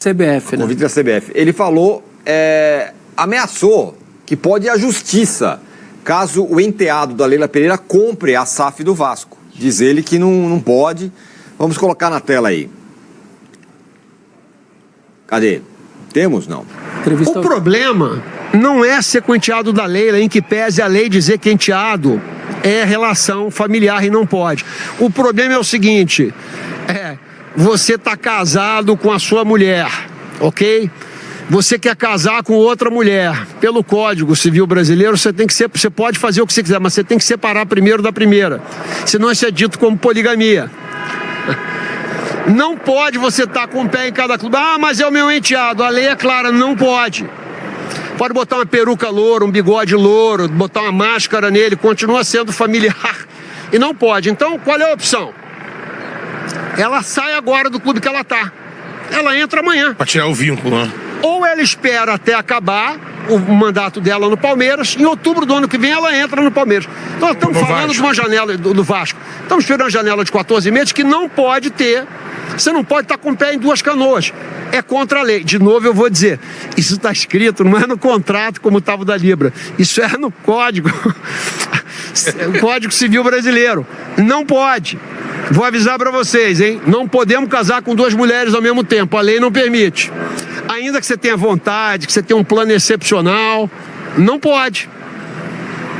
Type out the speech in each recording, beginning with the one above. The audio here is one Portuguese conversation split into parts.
CBF, né? Convite da CBF. Ele falou, ameaçou que pode ir à justiça caso o enteado da Leila Pereira compre a SAF do Vasco. Diz ele que não pode. Vamos colocar na tela aí. Cadê? Temos? Não. O problema não é ser com o enteado da Leila, em que pese a lei dizer que enteado é relação familiar e não pode. O problema é o seguinte, você está casado com a sua mulher, ok? Você quer casar com outra mulher. Pelo Código Civil Brasileiro, você pode fazer o que você quiser, mas você tem que separar primeiro da primeira. Senão isso é dito como poligamia. Não pode você estar com um pé em cada clube. Ah, mas é o meu enteado. A lei é clara, não pode. Pode botar uma peruca loura, um bigode louro, botar uma máscara nele, continua sendo familiar. E não pode. Então, qual é a opção? Ela sai agora do clube que ela está. Ela entra amanhã. Para tirar o vínculo, né? Ou ela espera até acabar o mandato dela no Palmeiras, em outubro do ano que vem ela entra no Palmeiras. Então nós estamos falando de uma janela do Vasco. Estamos esperando uma janela de 14 meses que não pode ter. Você não pode estar com o pé em duas canoas. É contra a lei. De novo eu vou dizer, isso está escrito, não é no contrato como estava o da Libra. Isso é no Código. O Código Civil Brasileiro. Não pode. Vou avisar para vocês, hein? Não podemos casar com duas mulheres ao mesmo tempo. A lei não permite. Ainda que você tenha vontade, que você tenha um plano excepcional, não pode.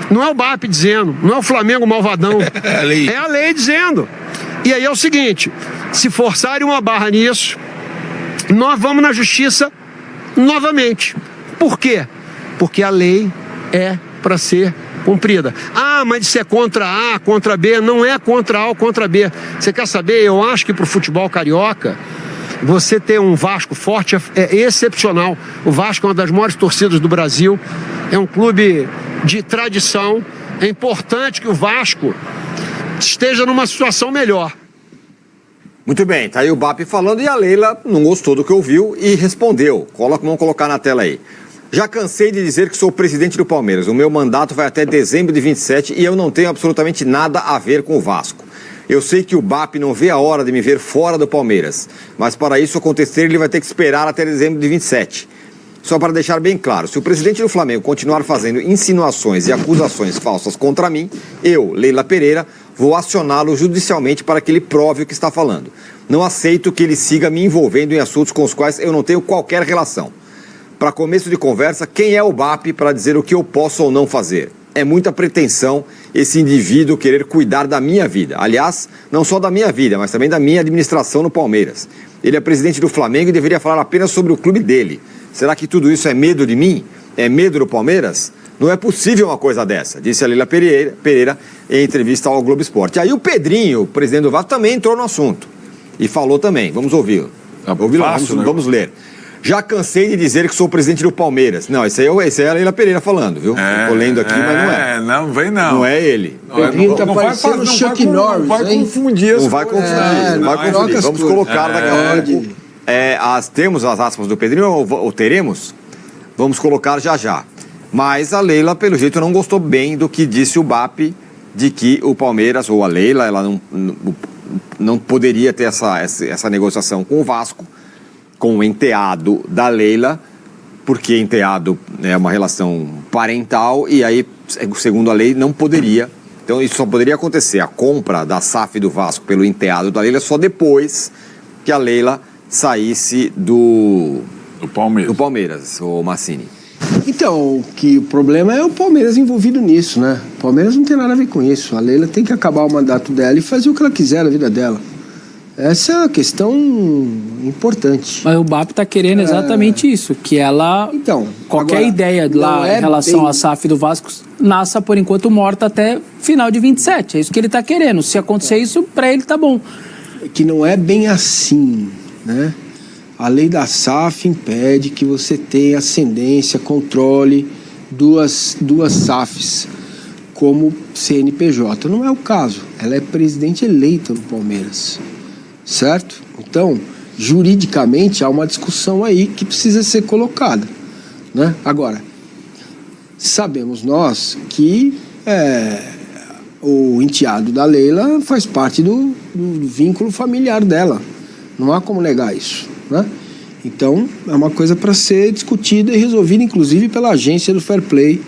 Não é o BAP dizendo, não é o Flamengo malvadão. É a lei dizendo. E aí é o seguinte, se forçarem uma barra nisso, nós vamos na justiça novamente. Por quê? Porque a lei é para ser cumprida. Ah, mas isso é contra A, contra B. Não é contra A ou contra B. Você quer saber? Eu acho que para o futebol carioca, você ter um Vasco forte é excepcional. O Vasco é uma das maiores torcidas do Brasil. É um clube de tradição. É importante que o Vasco esteja numa situação melhor. Muito bem, tá aí o BAP falando e a Leila não gostou do que ouviu e respondeu. Vamos colocar na tela aí. Já cansei de dizer que sou presidente do Palmeiras. O meu mandato vai até dezembro de 27 e eu não tenho absolutamente nada a ver com o Vasco. Eu sei que o BAP não vê a hora de me ver fora do Palmeiras, mas para isso acontecer ele vai ter que esperar até dezembro de 27. Só para deixar bem claro, se o presidente do Flamengo continuar fazendo insinuações e acusações falsas contra mim, eu, Leila Pereira, vou acioná-lo judicialmente para que ele prove o que está falando. Não aceito que ele siga me envolvendo em assuntos com os quais eu não tenho qualquer relação. Para começo de conversa, quem é o BAP para dizer o que eu posso ou não fazer? É muita pretensão esse indivíduo querer cuidar da minha vida. Aliás, não só da minha vida, mas também da minha administração no Palmeiras. Ele é presidente do Flamengo e deveria falar apenas sobre o clube dele. Será que tudo isso é medo de mim? É medo do Palmeiras? Não é possível uma coisa dessa, disse a Leila Pereira em entrevista ao Globo Esporte. Aí o Pedrinho, o presidente do Vasco, também entrou no assunto e falou também. Vamos ouvi-lo. Vamos ler. Já cansei de dizer que sou o presidente do Palmeiras. Não, esse é a Leila Pereira falando, viu? Estou lendo aqui, mas não é. Não, vem não. Não é ele. O Pedrinho tá parecendo o Chuck Norris, Não vai confundir. Não vai confundir. Vamos colocar daqui a pouco. Temos as aspas do Pedrinho ou teremos? Vamos colocar já. Mas a Leila, pelo jeito, não gostou bem do que disse o BAP de que o Palmeiras, ou a Leila, ela não poderia ter essa negociação com o Vasco, com o enteado da Leila, porque enteado é uma relação parental e aí, segundo a lei, não poderia. Então isso só poderia acontecer, a compra da SAF do Vasco pelo enteado da Leila só depois que a Leila saísse do Palmeiras, o Massini. Então, o problema é o Palmeiras envolvido nisso, né? O Palmeiras não tem nada a ver com isso. A Leila tem que acabar o mandato dela e fazer o que ela quiser na vida dela. Essa é a questão importante. Mas o BAP está querendo exatamente isso, que ela, qualquer agora, ideia lá em relação à SAF do Vasco, nasça por enquanto morta até final de 27. É isso que ele está querendo. Se acontecer isso, para ele tá bom. Que não é bem assim, né? A lei da SAF impede que você tenha ascendência, controle duas SAFs como CNPJ. Não é o caso. Ela é presidente eleita no Palmeiras. Certo? Então, juridicamente, há uma discussão aí que precisa ser colocada, né? Agora, sabemos nós que o enteado da Leila faz parte do vínculo familiar dela. Não há como negar isso, né? Então, é uma coisa para ser discutida e resolvida, inclusive pela agência do Fair Play,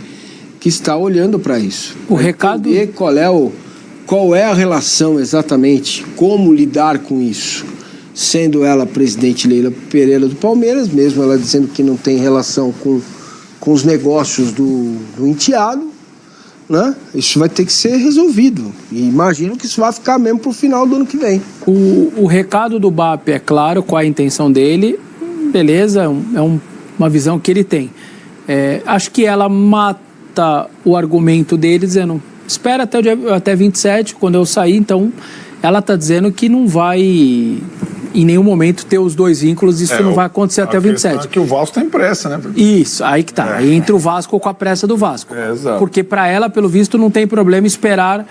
que está olhando para isso. O recado... Qual é a relação exatamente, como lidar com isso? Sendo ela a presidente Leila Pereira do Palmeiras, mesmo ela dizendo que não tem relação com os negócios do enteado, né? Isso vai ter que ser resolvido. E imagino que isso vai ficar mesmo para o final do ano que vem. O recado do BAP é claro, qual é a intenção dele, beleza, uma visão que ele tem. Acho que ela mata o argumento dele dizendo, espera até 27, quando eu sair, então ela está dizendo que não vai em nenhum momento ter os dois vínculos, isso não vai acontecer até 27. É que o Vasco tem pressa, né? Isso, aí que tá. Aí entra o Vasco com a pressa do Vasco. Exato. Porque para ela, pelo visto, não tem problema esperar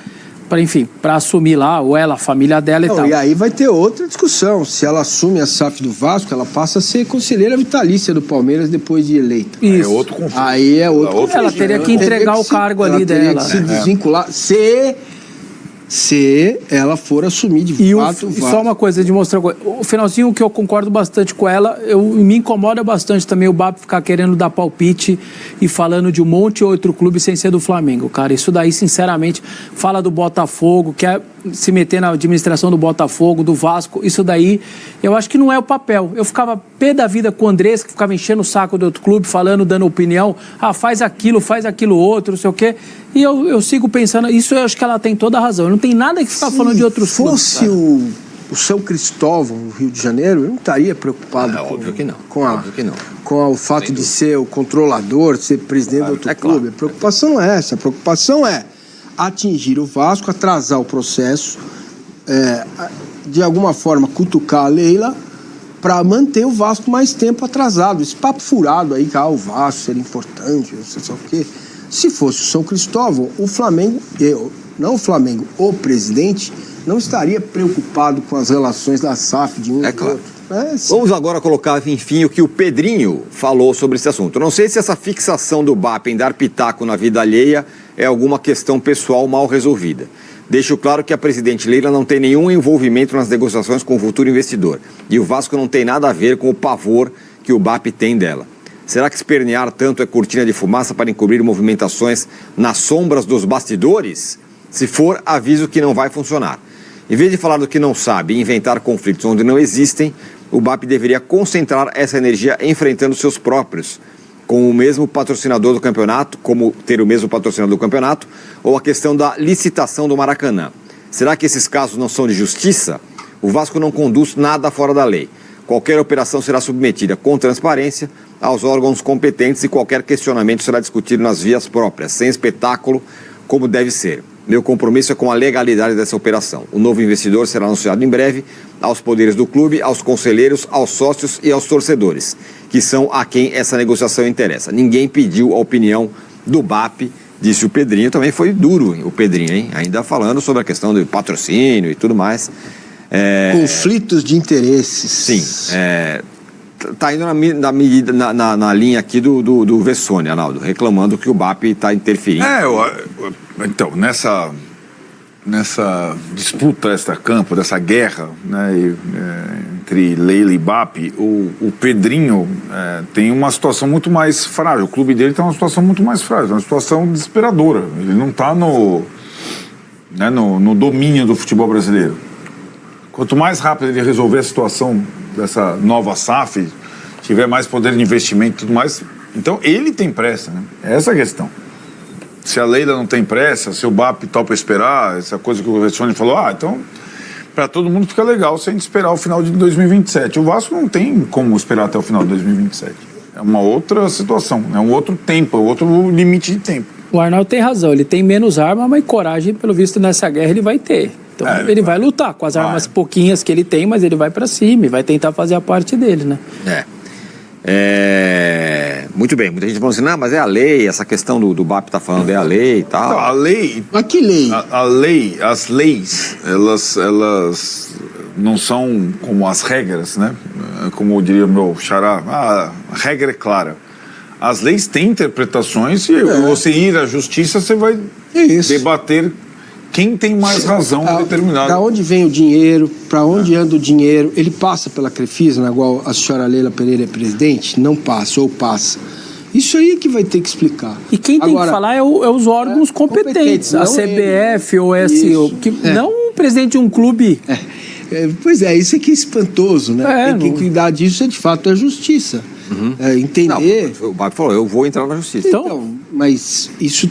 para assumir lá, ou ela, a família dela e tal. E aí vai ter outra discussão. Se ela assume a SAF do Vasco, ela passa a ser conselheira vitalícia do Palmeiras depois de eleita. Isso. É outro conflito. Aí é outro conflito. Ela teria que entregar o cargo ali dela. Ela teria que se desvincular. Se ela for assumir de fato o Vasco. Só uma coisa de mostrar. O finalzinho que eu concordo bastante com ela, me incomoda bastante também o BAP ficar querendo dar palpite e falando de um monte de outro clube sem ser do Flamengo, cara. Isso daí, sinceramente, fala do Botafogo, quer se meter na administração do Botafogo, do Vasco. Isso daí, eu acho que não é o papel. Eu ficava pé da vida com o Andrés, que ficava enchendo o saco do outro clube, falando, dando opinião. Faz aquilo outro, não sei o quê. E eu sigo pensando, isso eu acho que ela tem toda a razão. Não tem nada que ficar falando de outros clubes. Se fosse o São Cristóvão, no Rio de Janeiro, eu não estaria preocupado óbvio que não. Com o fato de ser o controlador, de ser presidente do outro clube. A preocupação não é essa. A preocupação é atingir o Vasco, atrasar o processo, de alguma forma cutucar a Leila para manter o Vasco mais tempo atrasado. Esse papo furado aí, que o Vasco seria importante, não sei o quê. Se fosse o São Cristóvão, o Flamengo, o presidente, não estaria preocupado com as relações da SAF de um e do outro. Vamos agora colocar, enfim, o que o Pedrinho falou sobre esse assunto. Eu não sei se essa fixação do BAP em dar pitaco na vida alheia é alguma questão pessoal mal resolvida. Deixo claro que a presidente Leila não tem nenhum envolvimento nas negociações com o futuro investidor. E o Vasco não tem nada a ver com o pavor que o BAP tem dela. Será que espernear tanto é cortina de fumaça para encobrir movimentações nas sombras dos bastidores? Se for, aviso que não vai funcionar. Em vez de falar do que não sabe e inventar conflitos onde não existem, o BAP deveria concentrar essa energia enfrentando seus próprios, com o mesmo patrocinador do campeonato, como ter o mesmo patrocinador do campeonato, ou a questão da licitação do Maracanã. Será que esses casos não são de justiça? O Vasco não conduz nada fora da lei. Qualquer operação será submetida com transparência aos órgãos competentes e qualquer questionamento será discutido nas vias próprias, sem espetáculo, como deve ser. Meu compromisso é com a legalidade dessa operação. O novo investidor será anunciado em breve aos poderes do clube, aos conselheiros, aos sócios e aos torcedores, que são a quem essa negociação interessa. Ninguém pediu a opinião do BAP, disse o Pedrinho. Também foi duro o Pedrinho, hein? Ainda falando sobre a questão do patrocínio e tudo mais. Conflitos de interesses. Sim. Está indo na linha aqui do Vessone, Arnaldo, reclamando que o BAP está interferindo. Então, nessa disputa extra-campo, dessa guerra, né, entre Leila e BAP, o Pedrinho tem uma situação muito mais frágil. O clube dele tem uma situação muito mais frágil, uma situação desesperadora. Ele não está no domínio do futebol brasileiro. Quanto mais rápido ele resolver a situação dessa nova SAF, tiver mais poder de investimento e tudo mais, então ele tem pressa, né? Essa é a questão. Se a Leila não tem pressa, se o BAP topa esperar, essa coisa que o Vessone falou, então para todo mundo fica legal se a gente esperar o final de 2027. O Vasco não tem como esperar até o final de 2027. É uma outra situação, é um outro tempo, é outro limite de tempo. O Arnaldo tem razão, ele tem menos arma, mas coragem, pelo visto, nessa guerra ele vai ter. Então ele vai lutar com as armas pouquinhas que ele tem, mas ele vai para cima e vai tentar fazer a parte dele, né? Muito bem, muita gente falando assim, não, mas é a lei, essa questão do BAP tá falando, é a lei e tal. Então, a lei... Mas que lei? As leis, elas não são como as regras, né? Como diria o meu xará, a regra é clara. As leis têm interpretações e você ir à justiça, você vai debater quem tem mais razão em determinado... Para onde vem o dinheiro, para onde anda o dinheiro, ele passa pela Crefisa, igual a senhora Leila Pereira é presidente? Não passa, ou passa. Isso aí é que vai ter que explicar. E quem tem que falar é os órgãos competentes, a CBF ou SO, não o presidente de um clube. Pois é, isso é que é espantoso, né? Quem cuidar disso é de fato a justiça. Entender... Não, o Babi falou, eu vou entrar na justiça. Então, mas isso,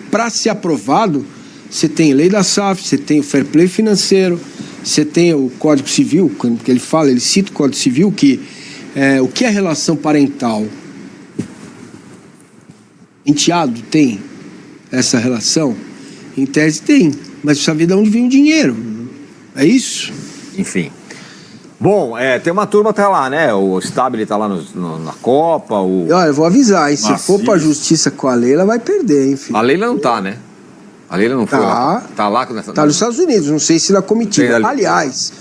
para ser aprovado, você tem a lei da SAF, você tem o fair play financeiro, você tem o Código Civil, que ele fala, ele cita o Código Civil, que o que é relação parental? Enteado tem essa relação? Em tese tem, mas precisa ver de onde vem o dinheiro. É isso? Enfim. Bom, tem uma turma até lá, né? O Stabile tá lá na Copa. Olha, eu vou avisar, hein? Se for pra justiça com a Leila, vai perder, hein, filho? A Leila não tá, né? A Leila não foi lá. Tá lá nessa... Tá nos Estados Unidos, não sei se na comitiva. Aliás,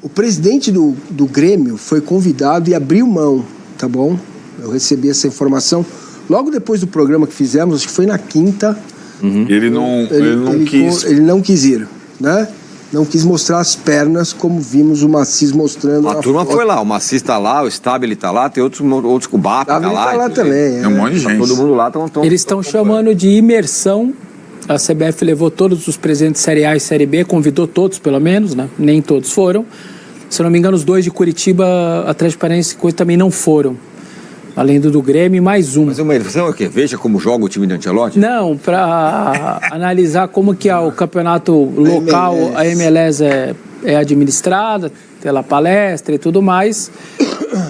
o presidente do Grêmio foi convidado e abriu mão, tá bom? Eu recebi essa informação logo depois do programa que fizemos, acho que foi na quinta. Ele não quis ir, né? Não quis mostrar as pernas como vimos o Macis mostrando. A turma foi lá, o Macis tá lá, o Stabile tá lá, tem outros com o Bap tá lá. Tá lá também. Um monte de gente. Todo mundo lá. Eles estão chamando de imersão. A CBF levou todos os presidentes de Série A e Série B, convidou todos pelo menos, né? Nem todos foram. Se eu não me engano, os 2 de Curitiba, Atlético Paranaense e coisa também não foram. Além do Grêmio e mais um. Mas uma edição é o quê? Veja como joga o time de Ancelotti? Não, para analisar como que o campeonato local, a MLS é administrada, pela palestra e tudo mais.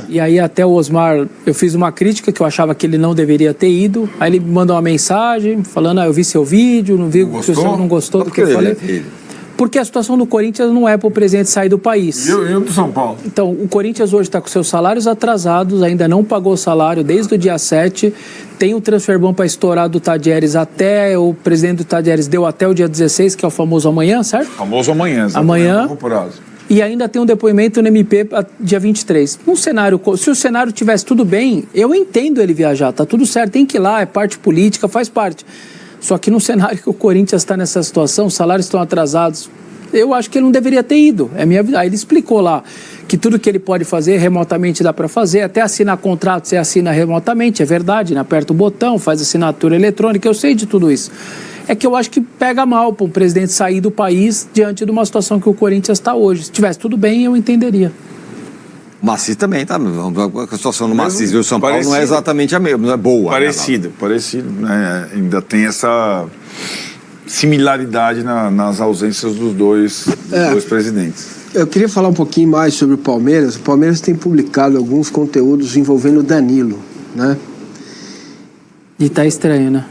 E aí até o Osmar, eu fiz uma crítica que eu achava que ele não deveria ter ido. Aí ele me mandou uma mensagem falando, eu vi seu vídeo, não vi que o senhor não gostou do que eu falei. Porque a situação do Corinthians não é para o presidente sair do país. E o do São Paulo? Então, o Corinthians hoje está com seus salários atrasados, ainda não pagou o salário desde o dia 7, tem o transfer ban para estourar do Tadieres o presidente do Tadieres deu até o dia 16, que é o famoso amanhã, certo? Famoso amanhã. Amanhã. E ainda tem um depoimento no MP dia 23. Se o cenário tivesse tudo bem, eu entendo ele viajar, tá tudo certo, tem que ir lá, é parte política, faz parte. Só que no cenário que o Corinthians está nessa situação, os salários estão atrasados, eu acho que ele não deveria ter ido. Aí ele explicou lá que tudo que ele pode fazer remotamente dá para fazer, até assinar contrato você assina remotamente, é verdade, né? Aperta o botão, faz assinatura eletrônica, eu sei de tudo isso. É que eu acho que pega mal para o presidente sair do país diante de uma situação que o Corinthians está hoje. Se tivesse tudo bem, eu entenderia. O Macis também, tá? A situação do Macis e o São Paulo não é exatamente a mesma, não é boa. Parecido, né? Ainda tem essa similaridade nas ausências dos dois presidentes. Eu queria falar um pouquinho mais sobre o Palmeiras. O Palmeiras tem publicado alguns conteúdos envolvendo o Danilo, né? E tá estranho, né?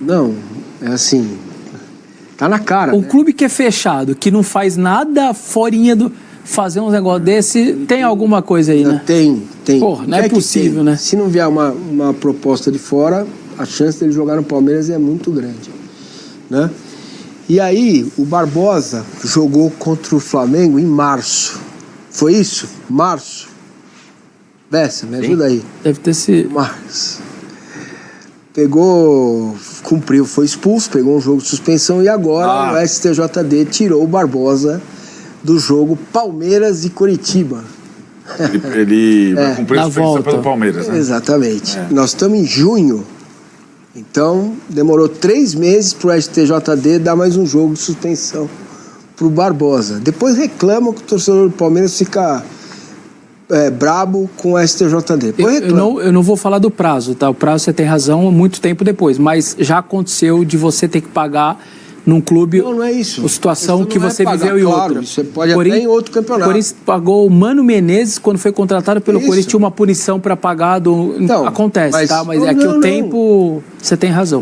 Não, é assim, tá na cara. Um clube que é fechado, que não faz nada forinha do... Fazer um negócio desse, tem alguma coisa aí, né? Tem. Porra, não é possível, né? Se não vier uma proposta de fora, a chance dele jogar no Palmeiras é muito grande, né? E aí, o Barbosa jogou contra o Flamengo em março. Foi isso? Março? Bessa, me ajuda aí. Deve ter sido. Março. Cumpriu, foi expulso, pegou um jogo de suspensão e agora o STJD tirou o Barbosa do jogo Palmeiras e Coritiba. Ele vai cumprir a suspensão pelo Palmeiras, né? Exatamente. Nós estamos em junho, então demorou 3 meses para o STJD dar mais um jogo de suspensão para o Barbosa. Depois reclamam que o torcedor do Palmeiras fica brabo com o STJD. Eu não vou falar do prazo, tá? O prazo você tem razão, muito tempo depois, mas já aconteceu de você ter que pagar num clube, não é isso. A situação que você viveu em outro. Você pode até em outro campeonato. O Corinthians pagou o Mano Menezes quando foi contratado pelo Corinthians, tinha uma punição para pagar. Acontece, tá? Mas é que o tempo, você tem razão.